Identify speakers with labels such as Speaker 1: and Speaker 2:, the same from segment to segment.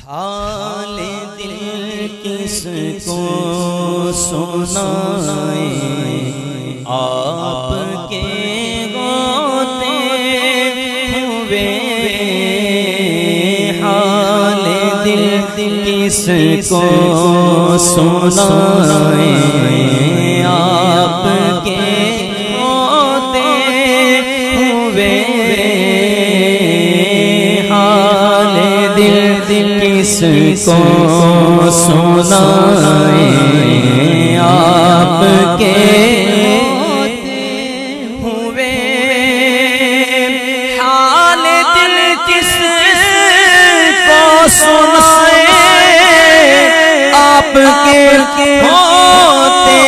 Speaker 1: हाल दिल किसको सुनाए, आपके गोते हुए। हाल दिल किसको सुनाए, आपके गोते हुए। हाल दिल किसको सुनाए, आपके हुए। हाल दिल किसको सुनाए, आपके होते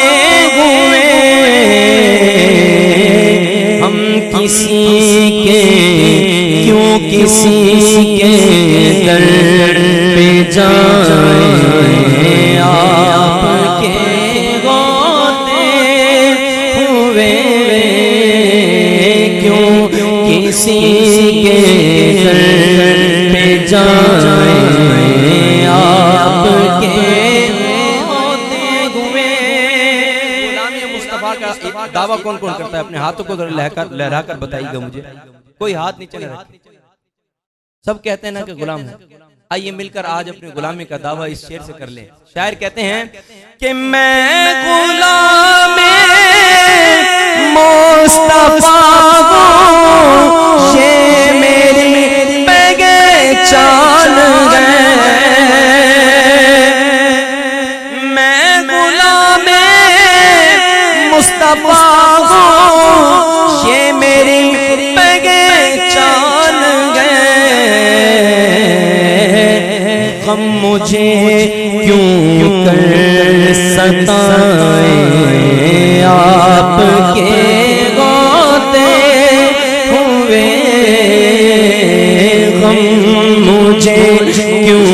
Speaker 1: हुए। हम किसी के क्यों किसी के दर पे जाएं, आपके होते हुए। क्यों किसी के दर पे जाएं, आपके होते हुए। गुलामी मुस्तफा का दावा कौन कौन करता है? अपने हाथों को लहरा कर बताइएगा मुझे। कोई हाथ नीचे न रखे। सब कहते हैं ना कि गुलाम है। आइए मिलकर आज अपनी गुलामी का दावा इस शेर से कर लें। शायर कहते हैं कि मैं गुलाम मुस्तफा हूं, ये मेरी पहचान है। मैं गुलाम मुस्तफा हूं, ये मेरी पहचान है। गम मुझे क्यों कर सताए, आपके होते हुए। गम मुझे क्यों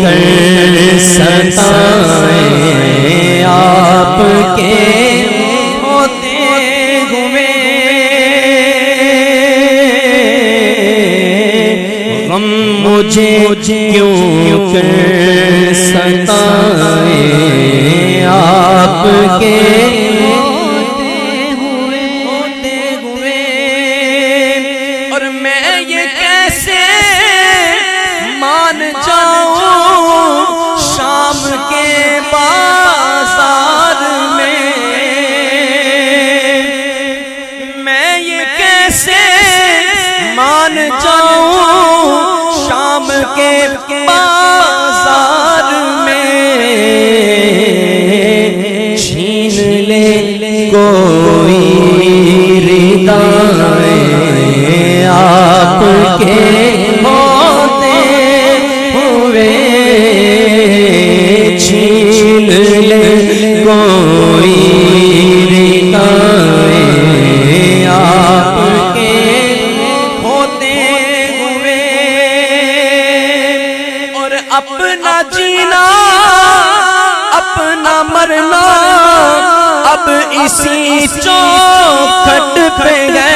Speaker 1: कर सताए, आपके होते हुए। गम मुझे क्यों कर सताए, आपके होते हुए। और मैं ये कैसे मान जाऊं शाम के बाजार में। मैं ये कैसे मान जाऊं शाम के बाजार में। छीन ले कोई रिदाएं, आपके होते हुए। छीन ले कोई रिदाएं, आपके होते हुए। और अपना जीना अपना मरना अब इसी चौखट पे है।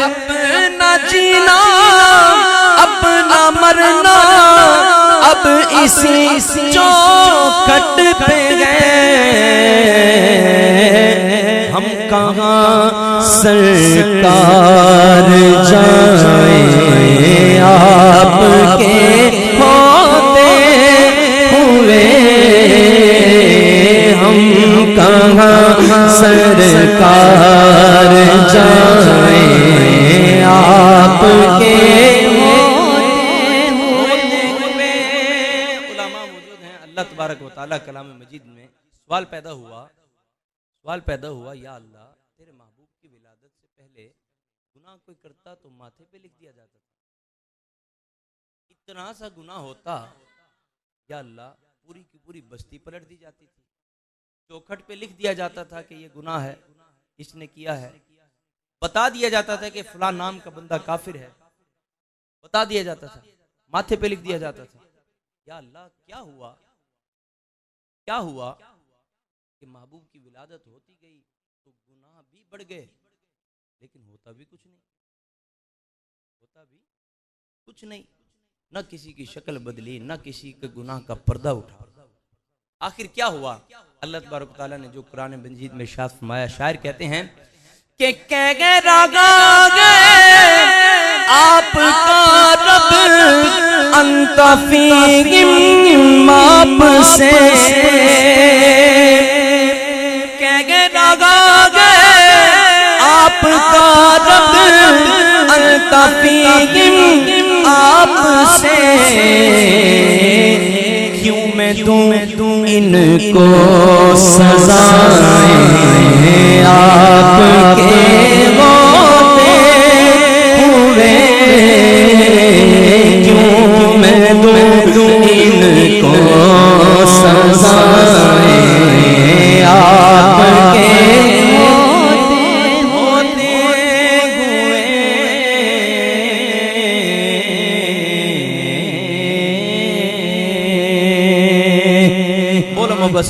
Speaker 1: अपना जीना अपना मरना अब इसी चौखट पे है। हम कहाँ सरकार जाएं, आपके होते हुए। हम कहाँ सरकार जाएं, आपके होते हुए। उलमा मौजूद हैं। अल्लाह तबारक व तआला कलाम मजीद में सवाल पैदा हुआ या अल्लाह तेरे महबूब की विलादत से पहले गुनाह कोई करता तो माथे पे लिख दिया जाता था। इतना सा गुनाह होता या अल्लाह पूरी की पूरी बस्ती पलट दी जाती थी। चौखट पे लिख दिया जाता था कि ये गुनाह है, इसने किया है। बता दिया जाता था कि फलां नाम का बंदा काफिर है, बता दिया जाता था, माथे पे लिख दिया जाता था। या अल्लाह क्या हुआ कि महबूब की विलादत होती गई तो गुनाह भी बढ़ गए, लेकिन होता भी कुछ नहीं। न किसी की शक्ल बदली, न किसी के गुनाह का पर्दा उठा। आखिर क्या हुआ? अल्लाह तबारक व तआला ने जो कुरान मजीद में इरशाद फरमाया, शायर कहते हैं कि कह गए रागा आपका रब अंतफीम आप से, कह गए रागा आपका रब अंतफीम आप से, क्यों मैं दूं इनको सज़ाएं आपके होते हुए, क्यों मैं दूं इनको सज़ाएं आपके होते हुए। बोलो मोहब्बत।